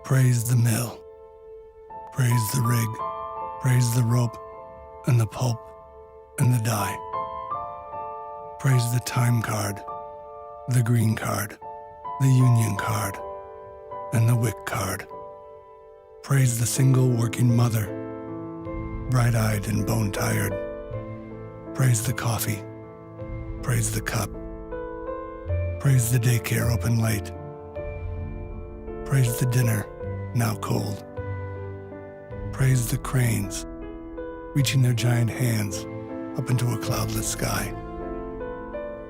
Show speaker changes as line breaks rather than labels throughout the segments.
Praise the mill. Praise the rig. Praise the rope and the pulp and the dye. Praise the time card, the green card, the union card, and the WIC card. Praise the single working mother, bright-eyed and bone-tired. Praise the coffee. Praise the cup. Praise the daycare open late. Praise the dinner, now cold. Praise the cranes, reaching their giant hands up into a cloudless sky.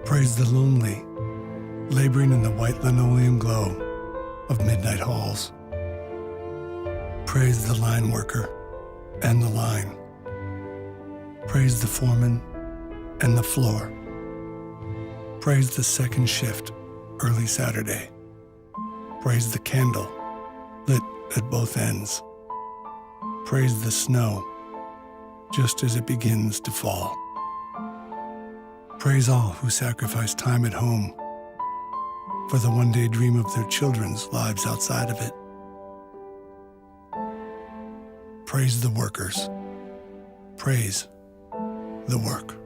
Praise the lonely, laboring in the white linoleum glow of midnight halls. Praise the line worker and the line. Praise the foreman and the floor. Praise the second shift, early Saturday. Praise the candle, lit at both ends. Praise the snow, just as it begins to fall. Praise all who sacrifice time at home for the one-day dream of their children's lives outside of it. Praise the workers. Praise the work.